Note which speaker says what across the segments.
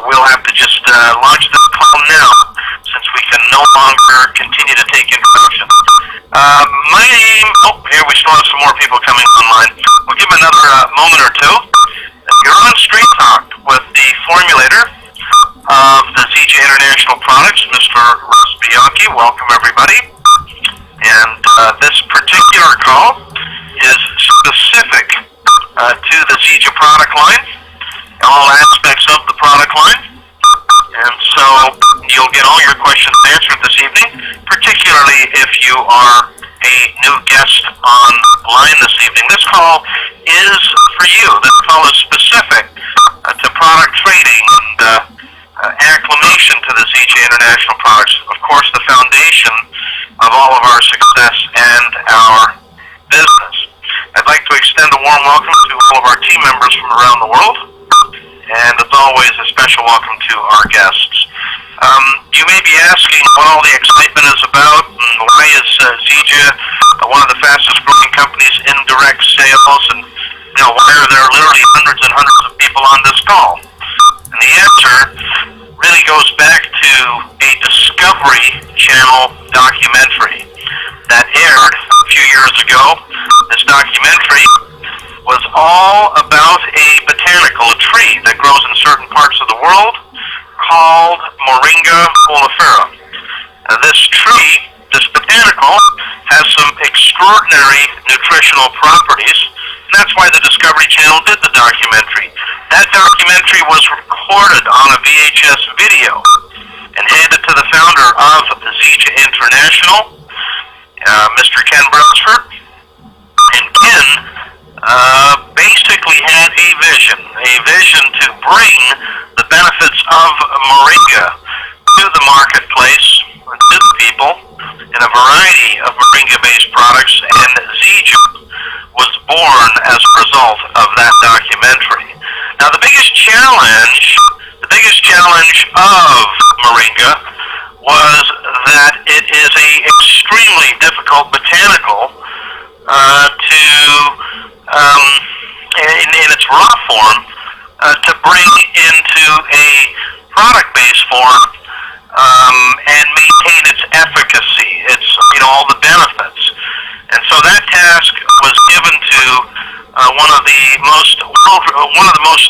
Speaker 1: we'll have to just launch this call now, since we can no longer continue to take introductions. My name, here we still have some more people coming online. We'll give another moment or two. You're on Street Talk with the formulator of the ZJ International Products, Mr. Russ Bianchi. Welcome, everybody. And this particular call is specific to the ZJ product line, all aspects of the product line. And so you'll get all your questions answered this evening, particularly if you are a new guest online this evening. This call is for you. This call is specific to product trading and acclimation to the ZJ International Products. Of course, the foundation of all of our success and our business. I'd like to extend a warm welcome to all of our team members from around the world. And as always, a special welcome to our guests. You may be asking what all the excitement is about, and why is ZJ one of the fastest growing companies in direct sales, and why are there literally hundreds and hundreds of people on this call? And the answer really goes back to a Discovery Channel documentary that aired a few years ago. This documentary was all about a botanical, a tree that grows in certain parts of the world called Moringa oleifera. This tree, this botanical, has some extraordinary nutritional properties, and that's why the Discovery Channel did the documentary. That documentary was recorded on a VHS video and handed to the founder of ZJ International, Mr. Ken Brailsford. And Ken basically had a vision to bring the benefits of Moringa to the marketplace, to the people, in a variety of Moringa-based products, and ZJ was born as a result of that documentary. Now, the biggest challenge of Moringa was that it is a extremely difficult botanical in its raw form, to bring into a product-based form and maintain its efficacy, its all the benefits. And so that task was given to one of the most world-renowned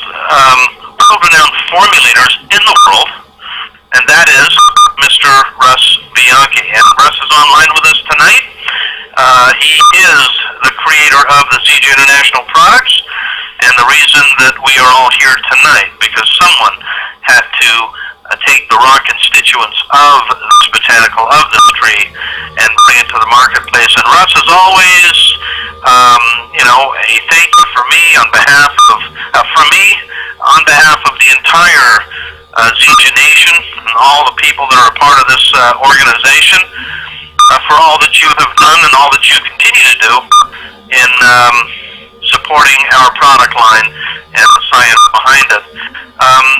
Speaker 1: formulators in the world, and that is Mr. Russ Bianchi. And Russ is online with us tonight. He is the creator of the ZJ International Products, and the reason that we are all here tonight, because someone had to take the raw constituents of this botanical, of this tree, and bring it to the marketplace. And Russ, as always, a thank you for me on behalf of the entire ZJ Nation and all the people that are a part of this organization, for all that you have done and all that you continue to do in supporting our product line and the science behind it.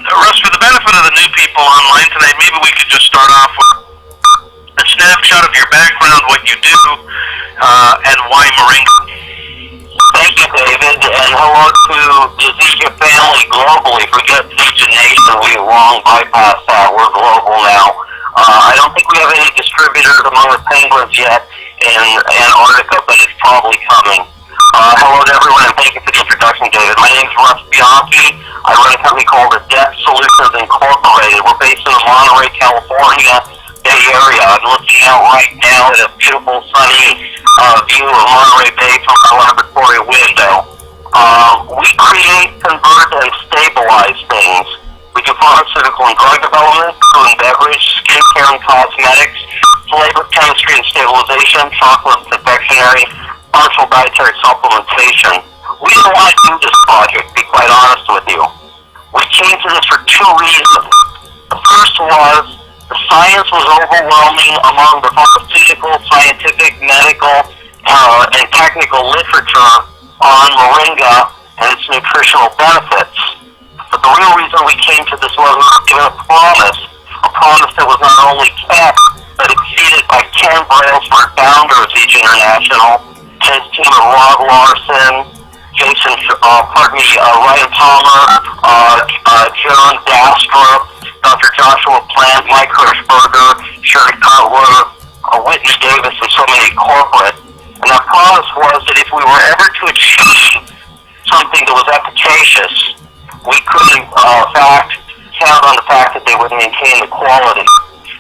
Speaker 1: Russ, for the benefit of the new people online tonight, maybe we could just start off with a snapshot of your background, what you do, and why Moringa.
Speaker 2: Thank you, David, and hello to the ZJ family globally. Forget ZJ Nation, we long bypassed that. We're global now. I don't think we have any distributors among the penguins yet in Antarctica, but it's probably coming. Hello to everyone, and thank you for the introduction, David. My name is Russ Bianchi. I run a company called Adept Solutions Incorporated. We're based in the Monterey, California Bay Area. I'm looking out right now at a beautiful, sunny view of Monterey Bay from our laboratory window. We create, convert, and stabilize things. We do pharmaceutical and drug development, food and beverage, skincare and cosmetics, flavor chemistry and stabilization, chocolate and confectionery, functional dietary supplementation. We didn't want to do this project, to be quite honest with you. We came to this for two reasons. The first was the science was overwhelming among the pharmaceutical, scientific, medical, and technical literature on Moringa and its nutritional benefits. But the real reason we came to this was we were given a promise that was not only kept, but exceeded by Ken Brailsford, founder of ZJ International, his team of Rod Larson, Ryan Palmer, John Dastra, Plant, Mike Hirschberger, Sherry Cutler, Whitney Davis, and so many corporate. And our promise was that if we were ever to achieve something that was efficacious, we could, in fact, count on the fact that they would maintain the quality.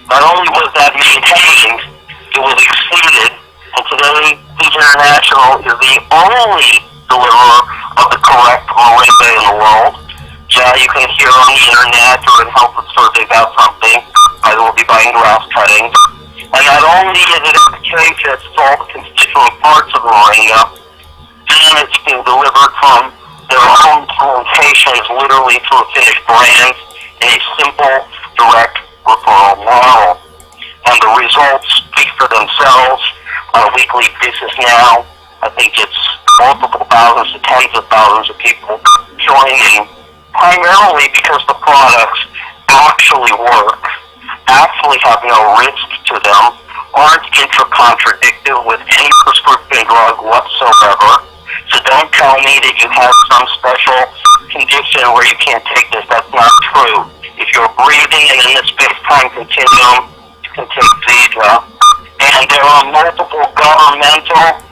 Speaker 2: Not only was that maintained, it was exceeded, and today Siege International is the only deliverer of the correct moringa in the world. Yeah, you can hear on the internet or in health food stores they got something. I will be buying grass cuttings. And not only is it efficacious to all the constituent parts of the moringa, and it's being delivered from their own plantations literally to a finished brand in a simple, direct referral model. And the results speak for themselves on a weekly basis now. I think it's multiple thousands to tens of thousands of people joining, primarily because the products actually work, actually have no risk to them, aren't intra-contradictive with any prescription drug whatsoever. So don't tell me that you have some special condition where you can't take this. That's not true. If you're breathing and in this space-time continuum, you can take Zedra. And there are multiple governmental,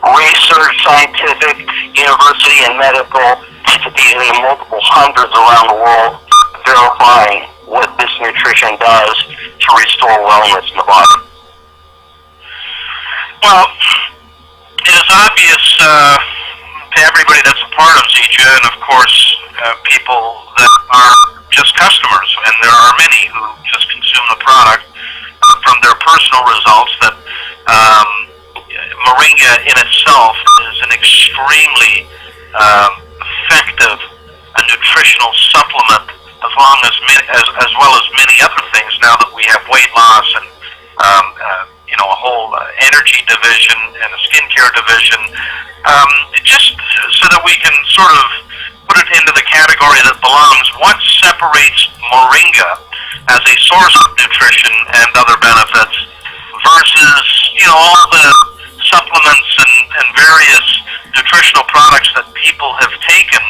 Speaker 2: research, scientific, university, and medical entities in the multiple hundreds around the world verifying what this nutrition does to restore wellness in the body.
Speaker 1: Well, it is obvious to everybody that's a part of Zedra, and of course people that are just customers, and there are many who just consume the product from their personal results, that moringa in itself is an extremely effective nutritional supplement, as long as as well as many other things. Now that we have weight loss and a whole energy division and a skincare division, just so that we can sort of put it into the category that belongs. What separates moringa as a source of nutrition and other benefits versus all the supplements and various nutritional products that people have taken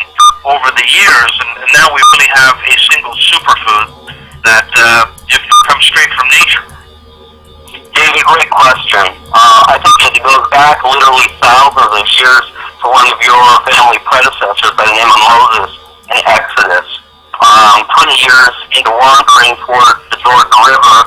Speaker 1: over the years, and now we really have a single superfood that comes straight from nature?
Speaker 2: David, great question. I think it goes back literally thousands of years to one of your family predecessors by the name of Moses in Exodus. 20 years into wandering towards the Jordan River,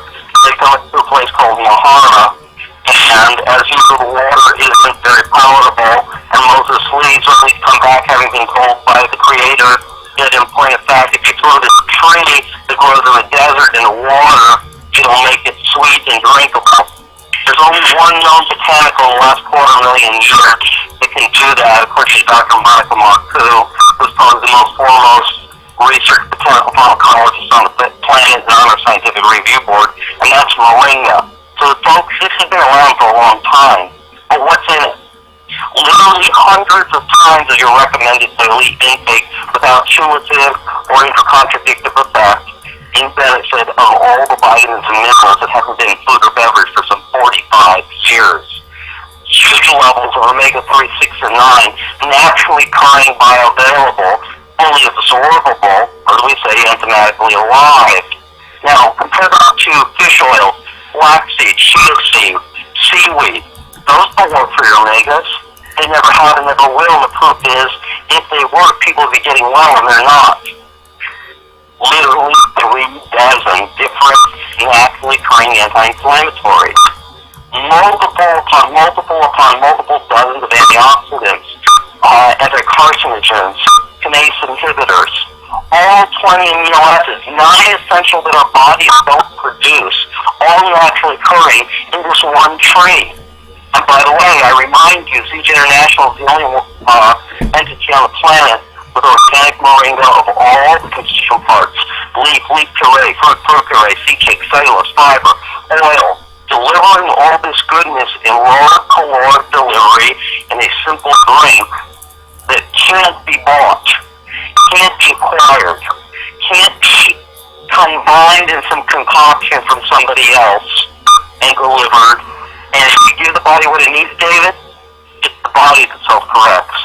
Speaker 2: they come to a place called Mahara, and as usual, the water isn't very palatable, and Moses leaves only to come back having been told by the Creator that, in point of fact, if you throw this tree that grows in the desert in the water, it'll make it sweet and drinkable. There's only one known botanical in the last 250,000 years that can do that. Of course, she's Dr. Monica Marcoux, who's probably the most foremost research botanical pharmacologist on the planet and on our scientific review board, and that's moringa. So, folks, this has been around for a long time. But what's in it? Literally hundreds of times of your recommended daily intake without cumulative or inter-contradictive effect, in benefit of all the vitamins and minerals that haven't been in food or beverage for some 45 years. Huge levels of omega-3, 6, and 9 naturally occurring bioavailable, only absorbable, or as we say, enzymatically alive. Now, compare that to fish oil, flaxseed, chia seed, seaweed. Those don't work for your omegas. They never have and never will. And the proof is, if they work, people will be getting well, and they're not. Literally 3 dozen different naturally occurring anti-inflammatories. Multiple upon multiple upon multiple dozens of antioxidants, anti-carcinogens, kinase inhibitors, all 20 amino acids, non-essential that our bodies don't produce, all naturally occurring in this one tree. And by the way, I remind you, Siege International is the only entity on the planet with organic moringa of all the constituent parts: leaf puree, fruit puree, seed cake, cellulose, fiber, oil, delivering all this goodness in raw caloric delivery in a simple drink that can't be bought, can't be acquired, can't be combined in some concoction from somebody else and delivered. And if you give the body what it needs, David, it's the body that self-corrects.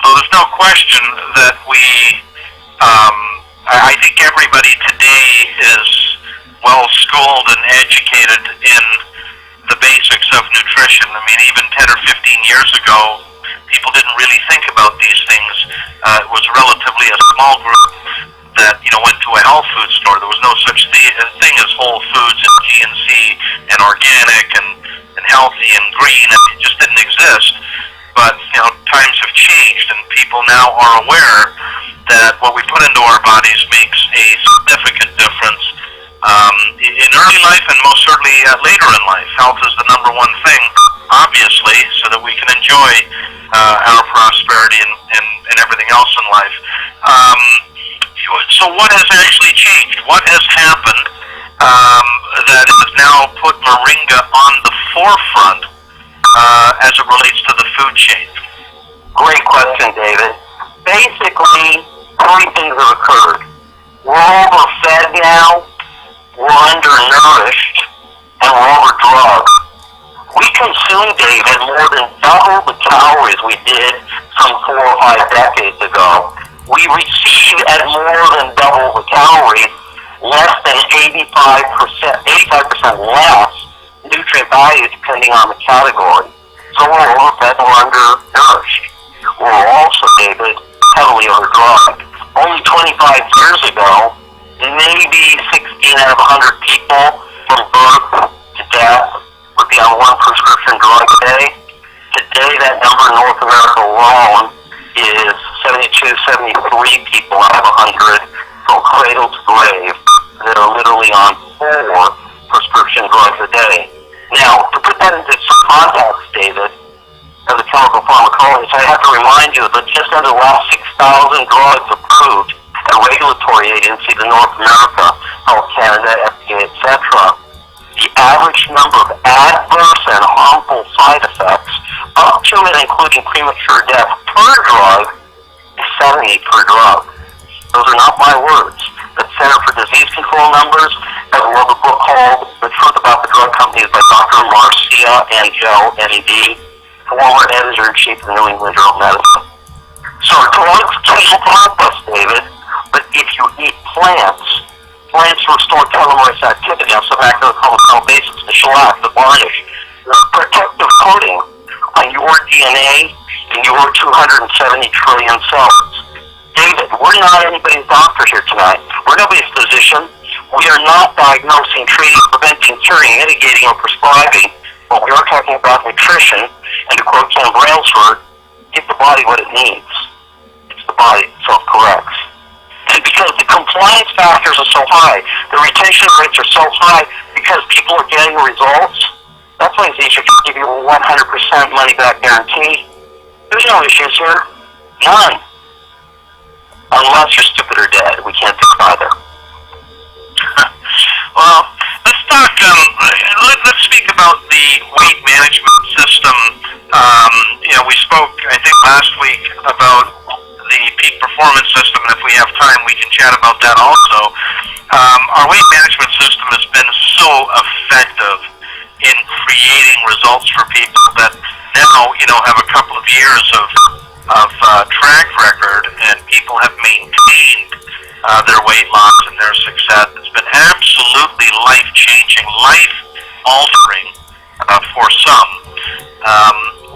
Speaker 1: So there's no question that I think everybody today is well-schooled and educated in the basics of nutrition. I mean, even 10 or 15 years ago, people didn't really think about these things. It was relatively a small group that, went to a health food store. There was no such thing as whole foods and GNC and organic and healthy and green. It just didn't exist. But, times have changed, and people now are aware that what we put into our bodies makes a significant difference in early life and most certainly later in life. Health is the number one thing, obviously, so that we can enjoy our prosperity and everything else in life. So what has actually changed? What has happened that has now put moringa on the forefront as it relates to the food chain?
Speaker 2: Great question, David. Basically, three things have occurred. We're overfed now, we're undernourished, and we're overdrugged. We consume, David, more than double the calories we did some 4 or 5 decades ago. We receive at more than double the calories, less than 85% less nutrient value depending on the category. So we're overfed and we're undernourished. We're also, David, heavily overdrugged. Only 25 years ago, maybe 16 out of 100 people from birth to death would be on one prescription drug a day. Today, that number in North America alone is 72, 73 people out of 100 from cradle to grave that are literally on 4 prescription drugs a day. Now, to put that into some context, David, as a chemical pharmacologist, I have to remind you that just under the last 6,000 drugs approved at regulatory agencies in North America, Health Canada, FDA, etc., the average number of adverse and harmful side effects, up to and including premature death per drug, is 70 per drug. Those are not my words. The Center for Disease Control numbers has a little book called The Truth About the Drug Companies by Dr. Marcia Angel, M.D., former editor-in-chief of the New England Journal of Medicine. So drugs can't help us, David, but if you eat plants restore telomerase activity on some acetylcholine bases, the shellac, the varnish, the protective coating on your DNA and your 270 trillion cells. David, we're not anybody's doctor here tonight. We're nobody's physician. We are not diagnosing, treating, preventing, curing, mitigating, or prescribing. But we are talking about nutrition, and to quote Ken Brailsford, give the body what it needs. It's the body that self-corrects. And because the compliance factors are so high, the retention rates are so high, because people are getting results, that's why Zisha can give you a 100% money-back guarantee. There's no issues here. None. Unless you're stupid or dead. We can't think either.
Speaker 1: Well, let's talk, let's speak about the weight management system. We spoke, I think, last week about the peak performance system, and if we have time, we can chat about that also. Our weight management system has been so effective in creating results for people that now, have a couple of years of track record, and people have maintained their weight loss and their success. It's been absolutely life-changing, life-altering for some.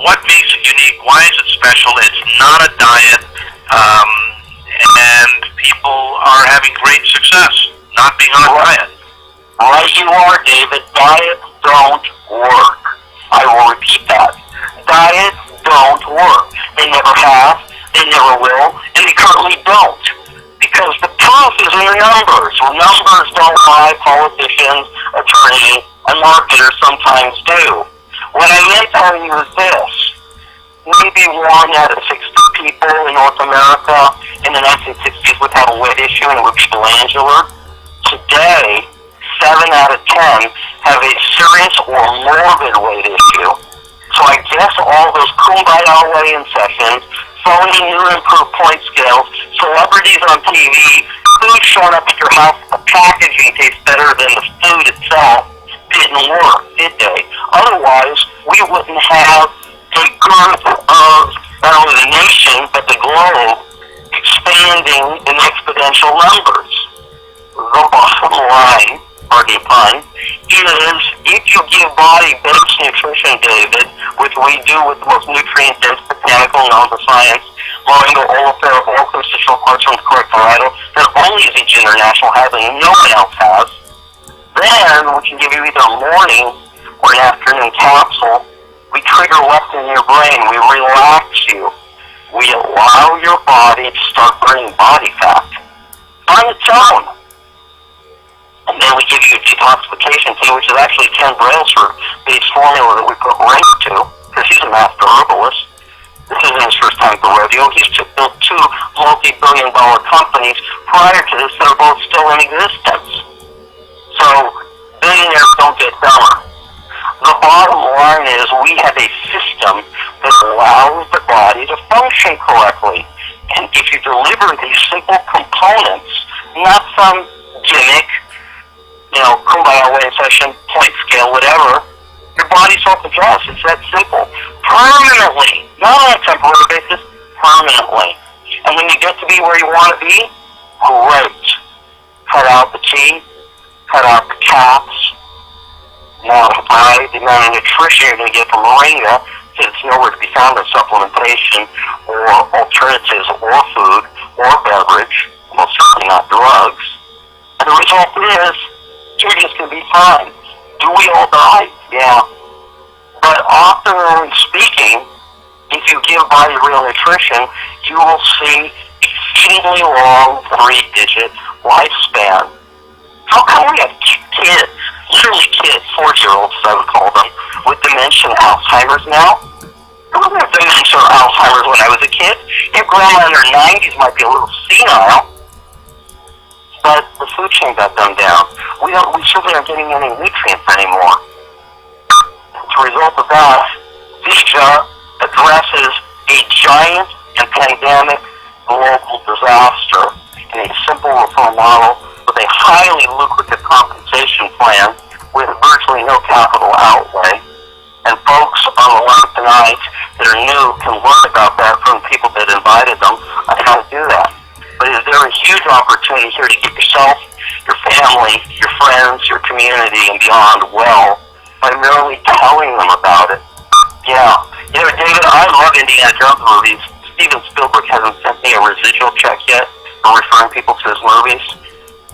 Speaker 1: What makes it unique? Why is it special? It's not a diet, and people are having great success not being on a diet.
Speaker 2: Right you are, David. Diets don't work. I will repeat that. Diets don't work. They never have, they never will, and they currently don't. Because the proof is in the numbers. Numbers don't lie, politicians, attorneys, and marketers sometimes do. What I am telling you is this. Maybe 1 out of 60 people in North America in the 1960s would have a weight issue, and it would be glandular. Today, 7 out of 10 have a serious or morbid weight issue. So I guess all those kumbaya weigh-in sessions, phony new improved point scales, celebrities on TV, food showing up at your house, the packaging tastes better than the food itself, didn't work, did they? Otherwise, we wouldn't have a girth of not only the nation, but the globe expanding in exponential numbers. The bottom line, pardon the pun, is if you give body-based nutrition, David, which we do with the most nutrient-dense botanical known to science, moringa oleifera, constitutional parts from the correct varietal that only Zeke International has and no one else has, then we can give you either a morning or an afternoon capsule. We trigger leptin in your brain. We relax you. We allow your body to start burning body fat on its own. And then we give you a detoxification tea, which is actually Ken Brailsford-based formula that we put right to, because he's a master herbalist. This isn't his first time at the rodeo. He's built two multi-billion-dollar companies prior to this that are both still in existence. So billionaires don't get dumber. The bottom line is we have a system that allows the body to function correctly. And if you deliver these simple components, not some gimmick, kumbaya weighing session, point scale, whatever, your body self-adjusts. It's that simple. Permanently. Not on a temporary basis, permanently. And when you get to be where you want to be, great. Cut out the tea, cut out the caps, multiply the amount of nutrition you're going to get from moringa, because it's nowhere to be found in supplementation or alternatives or food or beverage, most certainly not drugs. And the result is, you're just going to be fine. Do we all die? Yeah. But often speaking, if you give body real nutrition, you will see exceedingly long 3-digit lifespan. How come we have kids, literally kids, 4-year-olds I would call them, with dementia and Alzheimer's now? I wasn't have dementia or Alzheimer's when I was a kid. Your grandma in her 90s might be a little senile, but the food chain got them down. We simply aren't getting any nutrients anymore. As a result of that, Vija addresses a giant and pandemic global disaster in a simple reform model with a highly lucrative compensation plan with virtually no capital outlay. And folks on the line tonight that are new can learn about that from people that invited them on how to do that. But is there a huge opportunity here to get yourself, your family, your friends, your community, and beyond well by merely telling them about it? Yeah. David, I love Indiana Jones movies. Steven Spielberg hasn't sent me a residual check yet for referring people to his movies.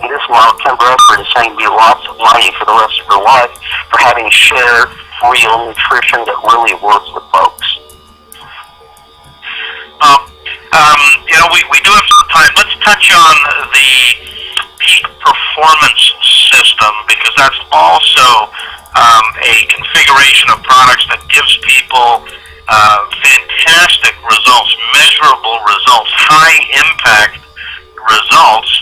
Speaker 2: And this month, Ken Brailsford is sending me lots of money for the rest of your life for having shared real nutrition that really works with folks.
Speaker 1: We do have some time. Let's touch on the peak performance system, because that's also a configuration of products that gives people fantastic results, measurable results, high impact results,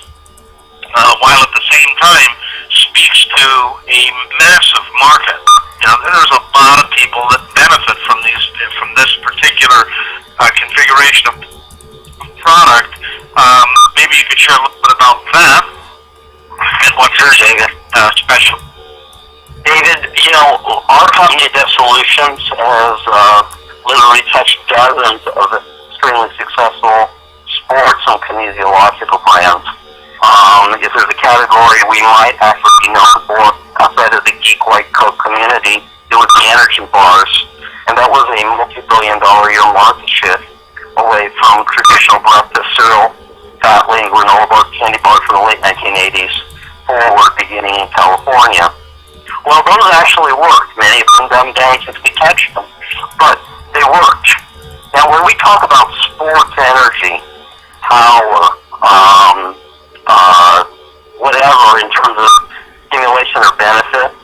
Speaker 1: while at the same time speaks to a massive market. There's a lot of people that benefit from this particular configuration of product. Maybe you could share a little bit about that and what yours is special.
Speaker 2: David, our company, Dev Solutions, has literally touched dozens of extremely successful sports and kinesiological brands. If there's a category we might actually be known for outside of the geek white Coke community, it would be energy bars. And that was a multi-billion-dollar year market shift away from traditional breakfast cereal, fat-laden granola bars, candy bars from the late 1980s forward, beginning in California. Well, those actually worked. Many of them dumbed down since we touched them, but they worked. Now, when we talk about sports energy, power, whatever in terms of stimulation or benefit,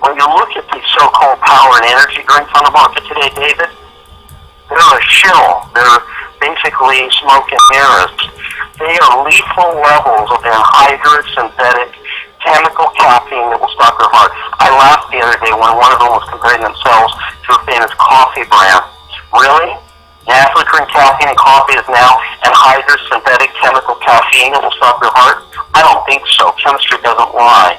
Speaker 2: when you look at these so-called power and energy drinks on the market today, David, they're a shill. They're basically smoke and mirrors. They are lethal levels of anhydrous synthetic chemical caffeine that will stop your heart. I laughed the other day when one of them was comparing themselves to a famous coffee brand. Really? Naturally occurring caffeine in coffee is now anhydrous synthetic chemical caffeine that will stop your heart? I don't think so. Chemistry doesn't lie.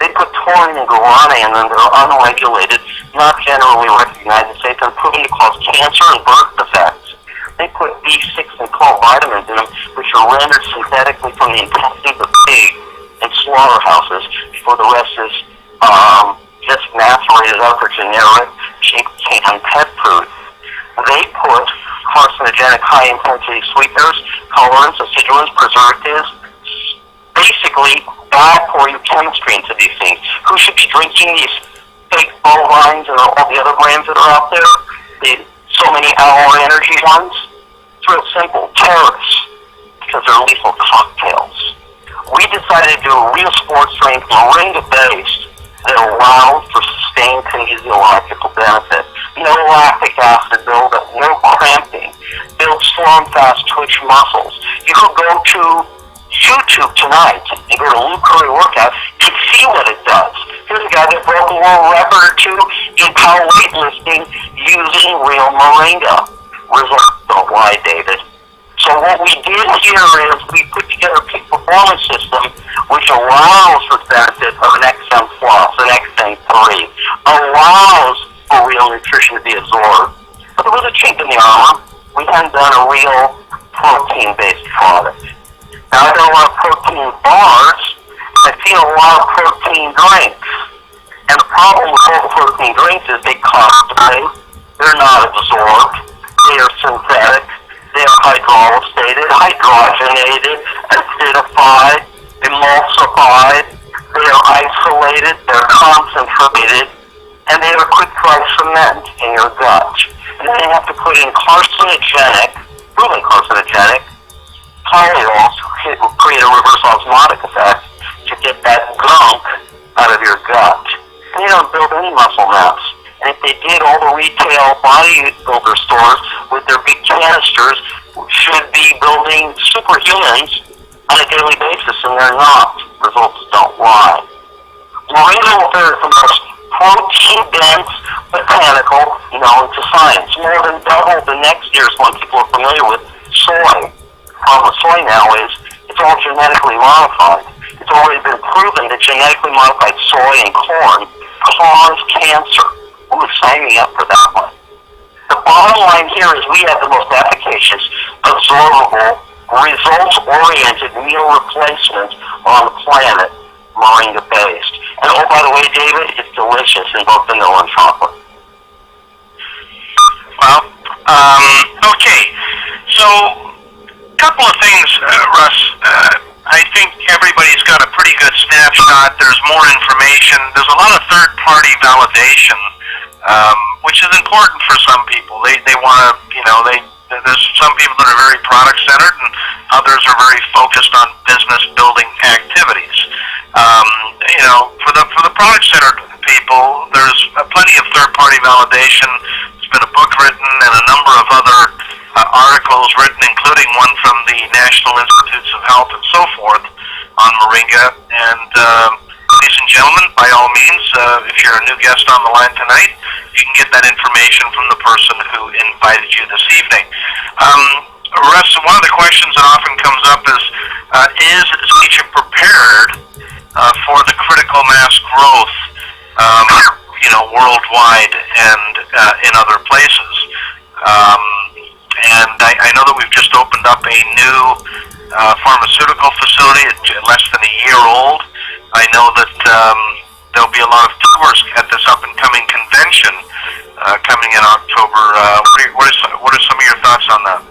Speaker 2: They put taurine and guarana in them that are unregulated, not generally recognized as safe, and proven to cause cancer and birth defects. They put B6 and 12 vitamins in them, which are rendered synthetically from the intestines of pigs. and slaughterhouses, before the rest is just macerated out for generic canned pet food. They put carcinogenic high-intensity sweeteners, colorants, acidulants, preservatives, basically bad for you chemistry into these things. Who should be drinking these fake bovines and all the other brands that are out there? So many hour energy ones? It's real simple. Terrorists. Because they're lethal cocktails. We decided to do a real sports drink, moringa-based, that allows for sustained kinesiological benefit. No lactic acid buildup, no cramping, builds slow and fast twitch muscles. You could go to YouTube tonight and go to Luke Curry Workout and see what it does. Here's a guy that broke a world record or two in power weightlifting using real moringa. Results don't lie, David. So what we did here is we put together a peak performance system which allows for the benefit of an XM Plus, an XM3, allows for real nutrition to be absorbed. But there was a chink in the armor. We hadn't done a real protein-based product. Now, I've done a lot of protein bars, and I've seen a lot of protein drinks. And the problem with all the protein drinks is they concentrate, they're not absorbed, they are synthetic, they are hydrolysated, hydrogenated, acidified, emulsified, they are isolated, they're concentrated, and they are quick-dry cement in your gut. And then you have to put in carcinogenic, proven carcinogenic, polyols to create a reverse osmotic effect to get that gunk out of your gut. And they don't build any muscle mass. And if they did, all the retail bodybuilder stores with their big canisters should be building superhumans on a daily basis, and they're not. Results don't lie. Moringa is the most protein-dense botanical known to science. More than double the next year's one people are familiar with, soy. The problem with soy now is it's all genetically modified. It's already been proven that genetically modified soy and corn cause cancer. Ooh, sign me up for that one. The bottom line here is we have the most efficacious, absorbable, results-oriented meal replacement on the planet, moringa-based. And oh, by the way, David, it's delicious in both vanilla and chocolate.
Speaker 1: Well, okay. So, a couple of things, Russ. I think everybody's got a pretty good snapshot. There's more information. There's a lot of third-party validation, which is important for some people. They want to, there's some people that are very product-centered, and others are very focused on business-building activities. For the product-centered people, there's plenty of third-party validation. There's been a book written and a number of other articles written, including one from the National Institutes of Health and so forth on moringa. And ladies and gentlemen, by all means, if you're a new guest on the line tonight, you can get that information from the person who invited you this evening. Russ, one of the questions that often comes up is Zeta prepared for the critical mass growth, worldwide and in other places? And I know that we've just opened up a new pharmaceutical facility, less than a year old. I know that there'll be a lot of tours at this up-and-coming convention coming in October. What are some of your thoughts on that?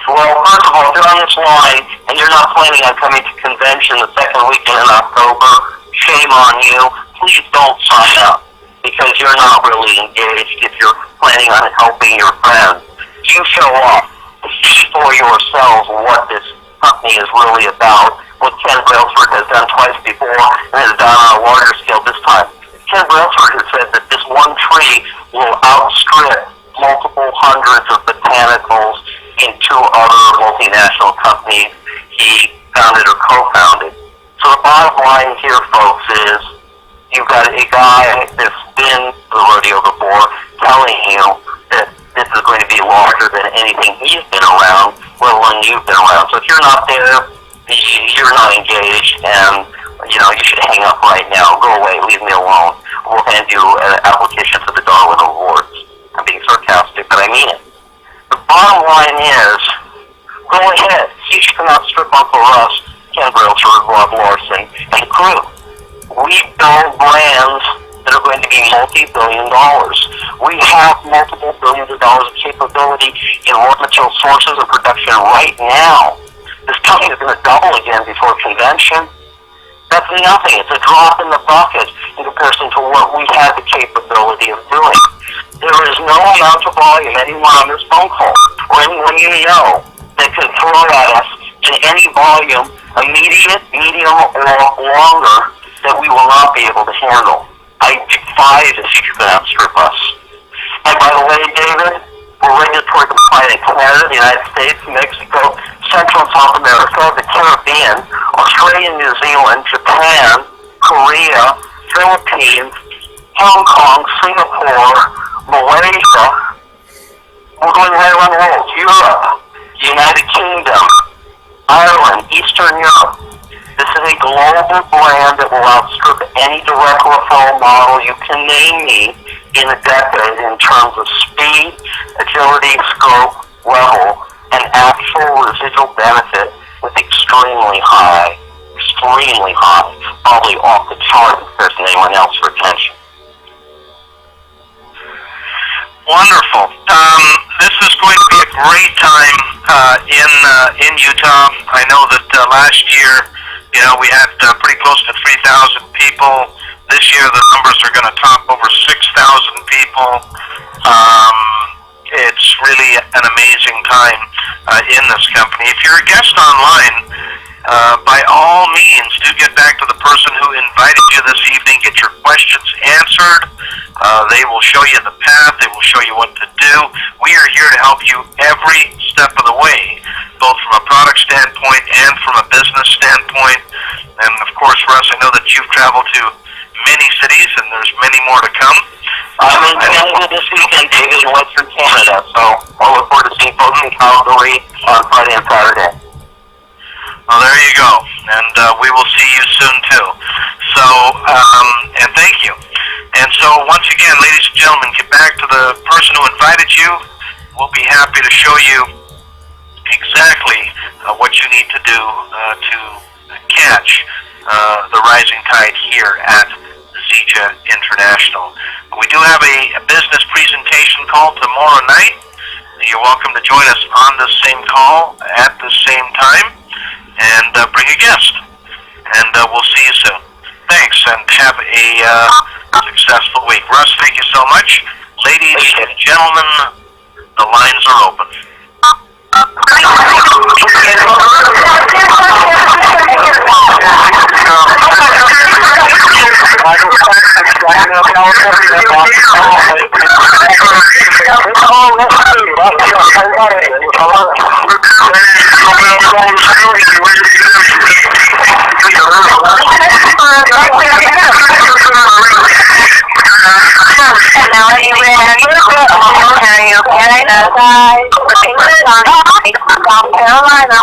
Speaker 2: Well, first of all, if you're on this line and you're not planning on coming to convention the second weekend in October, shame on you. Please don't sign up because you're not really engaged if you're planning on helping your friends. You show up to see for yourselves what this company is really about, what Ken Brailsford has done twice before and has done on a larger scale this time. Ken Brailsford has said that this one tree will outstrip multiple hundreds of botanicals in two other multinational companies he founded or co-founded. So the bottom line here, folks, is you've got a guy that's been to the rodeo before telling you that this is going to be larger than anything he's been around, let alone you've been around. So if you're not there, you're not engaged, and you should hang up right now. Go away, leave me alone. We'll hand you an application for the Darwin Awards. I'm being sarcastic, but I mean it. The bottom line is, go ahead, see if you can outstrip Uncle Russ, Ken Brailsford, Rob Larson, and the true. We build brands that are going to be multi-billion dollars. We have multiple billions of dollars of capability in raw material sources and production right now. This company is going to double again before convention. That's nothing. It's a drop in the bucket in comparison to what we have the capability of doing. There is no amount of volume anyone on this phone call or anyone you know that can throw at us in any volume, immediate, medium, or longer, that we will not be able to handle. I defy to see you can outstrip us. And by the way, David, we're regulatory compliant in Canada, the United States, Mexico, Central and South America, the Caribbean, Australia, New Zealand, Japan, Korea, Philippines, Hong Kong, Singapore, Malaysia. We're going right around the world. Europe, United Kingdom, Ireland, Eastern Europe. This is a global brand that will outstrip any direct referral model you can name me in a decade in terms of speed, agility, scope, level, and actual residual benefit with extremely high, probably off the chart in comparison to anyone else for attention.
Speaker 1: Wonderful. This is going to be a great time in Utah. I know that last year, we had pretty close to 3,000 people. This year, the numbers are going to top over 6,000 people. It's really an amazing time in this company. If you're a guest online, by all means, do get back to the person who invited you this evening. Get your questions answered. They will show you the path. They will show you what to do. We are here to help you every step of the way, both from a product standpoint and from a business standpoint. And of course, Russ, I know that you've traveled to many cities, and there's many more to come.
Speaker 2: I'm in Canada this weekend, David, in Western Canada, so I'll look forward to seeing folks in Calgary on Friday and Saturday.
Speaker 1: Well, there you go, and we will see you soon too. So, and thank you. And so, once again, ladies and gentlemen, get back to the person who invited you. We'll be happy to show you exactly what you need to do to catch the rising tide here at Zija International. We do have a business presentation call tomorrow night. You're welcome to join us on the same call at the same time, and bring a guest. And we'll see you soon. Thanks, and have a successful week. Russ, thank you so much. Ladies and gentlemen, the lines are open.
Speaker 3: South Carolina.